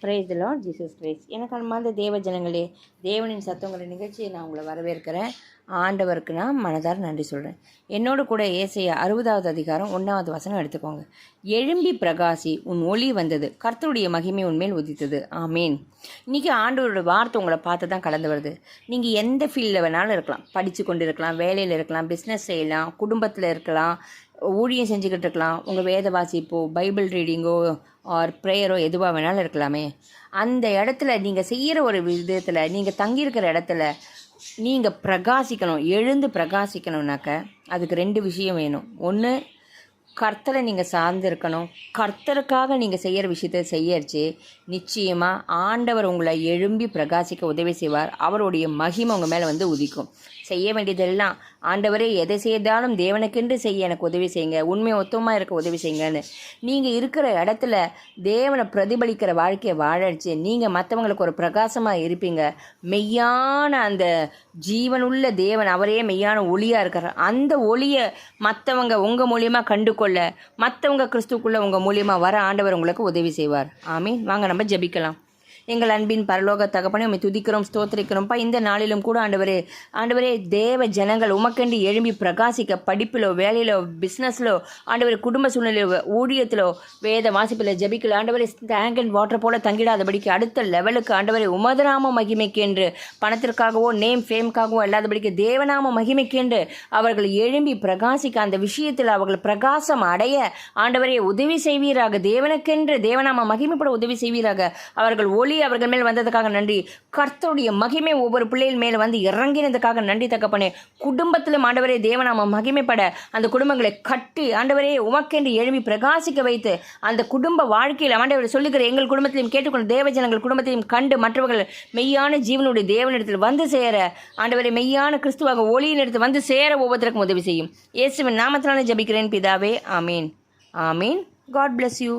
Praise the Lord Jesus Christ. எனக்கு அன்பார்ந்த தேவ ஜனங்களே, தேவனின் சத்தங்கிற நிகழ்ச்சியை நான் உங்களை வரவேற்கிறேன். ஆண்டவருக்கு நான் மனதார நன்றி சொல்கிறேன். என்னோடு கூட ஏசாயா 60வது அதிகாரம் 1வது வசனம் எடுத்துக்கோங்க. எழும்பி பிரகாசி, உன் ஒளி வந்தது, கர்த்தருடைய மகிமை உன்மேல் உதித்தது. ஆமீன். இன்றைக்கி ஆண்டவரோட வார்த்தை உங்களை பார்த்து தான் கடந்து வருது. நீங்கள் எந்த ஃபீல்டில் வேணாலும் இருக்கலாம், படித்து கொண்டு இருக்கலாம், வேலையில் இருக்கலாம், பிஸ்னஸ் செய்யலாம், குடும்பத்தில் இருக்கலாம், ஊழியம் செஞ்சுக்கிட்டு இருக்கலாம், உங்கள் வேத வாசிப்போ பைபிள் ரீடிங்கோ ஆர் ப்ரேயரோ எதுவாக வேணாலும் இருக்கலாமே. அந்த இடத்துல நீங்கள் செய்கிற ஒரு விதத்தில், நீங்கள் தங்கியிருக்கிற இடத்துல நீங்கள் பிரகாசிக்கணும், எழுந்து பிரகாசிக்கணும்னாக்க அதுக்கு 2 விஷயம் வேணும். ஒன்று, கர்த்தரை நீங்கள் சார்ந்து இருக்கணும். கர்த்தருக்காக நீங்கள் செய்கிற விஷயத்தை செய்யறச்சு நிச்சயமாக ஆண்டவர் உங்களை எழும்பி பிரகாசிக்க உதவி செய்வார். அவருடைய மகிமை உங்கள் மேலே வந்து உதிக்கும். செய்ய வேண்டியதெல்லாம், ஆண்டவரே எதை செய்தாலும் தேவனுக்கென்று செய்ய எனக்கு உதவி செய்யுங்க, உண்மை ஒத்தமாக இருக்க உதவி செய்யுங்கன்னு நீங்கள் இருக்கிற இடத்துல தேவனை பிரதிபலிக்கிற வாழ்க்கையை வாழச்சு நீங்கள் மற்றவங்களுக்கு ஒரு பிரகாசமாக இருப்பீங்க. மெய்யான அந்த ஜீவனுள்ள தேவன், அவரே மெய்யான ஒளியாக இருக்கிறார். அந்த ஒளியை மற்றவங்க உங்கள் மூலியமாக கண்டு கொள்ள, மற்றவங்க கிறிஸ்துக்குள்ளே உங்கள் மூலியமாக வர ஆண்டவர் உங்களுக்கு உதவி செய்வார். ஆமீன். வாங்க நம்ம ஜெபிக்கலாம். எங்கள் அன்பின் பரலோக தகப்பனே, உம்மை துதிக்கிறோம், ஸ்தோத்திரிக்கிறோம்ப்பா. இந்த நாளிலும் கூட ஆண்டவரே தேவ ஜனங்கள் உமக்கென்று எழும்பி பிரகாசிக்க, படிப்பிலோ வேலையிலோ பிஸ்னஸ்லோ ஆண்டவரே குடும்ப சூழ்நிலையிலோ ஊழியத்திலோ வேத வாசிப்பில் ஜெபிக்கல ஆண்டவரே டேங்க் அண்ட் வாட்டர் போல தங்கிடாதபடிக்கு அடுத்த லெவலுக்கு ஆண்டவரே உமதநாம மகிமைக்கென்று, பணத்திற்காகவோ நேம் ஃபேம்காகவோ இல்லாதபடிக்கு தேவநாம மகிமைக்கென்று அவர்கள் எழும்பி பிரகாசிக்க, அந்த விஷயத்தில் அவர்கள் பிரகாசம் அடைய ஆண்டவரே உதவி செய்வீராக. தேவனுக்கென்று தேவநாம மகிமைப்பட உதவி செய்வீராக. அவர்கள் ஒளி அவர்கள் மேல் வந்ததுக்காக நன்றி. கர்த்தருடைய மகிமை ஒவ்வொரு பிள்ளைகள் மேல் வந்து இறங்கினதுக்காக நன்றி தகப்பனே. குடும்பத்திலும் ஆண்டவரே தேவநாம மகிமைப்பட அந்த குடும்பங்களை கட்டி ஆண்டவரே உமக்கென்று எழுப்பி பிரகாசிக்க வைத்து, அந்த குடும்ப வாழ்க்கையில் ஆண்டவரை சொல்லுகிற எங்கள் குடும்பத்திலையும் கேட்டுக்கொண்டு தேவஜனங்கள் குடும்பத்தையும் கண்டு மற்றவர்கள் மெய்யான ஜீவனுடைய தேவனிடத்தில் வந்து சேர, ஆண்டவரை மெய்யான கிறிஸ்துவாக ஒளியின் இடத்தில் வந்து சேர ஒவ்வொருத்தருக்கும் உதவி செய்யும். இயேசுவின் நாமத்தினால ஜெபிக்கிறேன் பிதாவே. ஆமீன். ஆமீன். God bless you.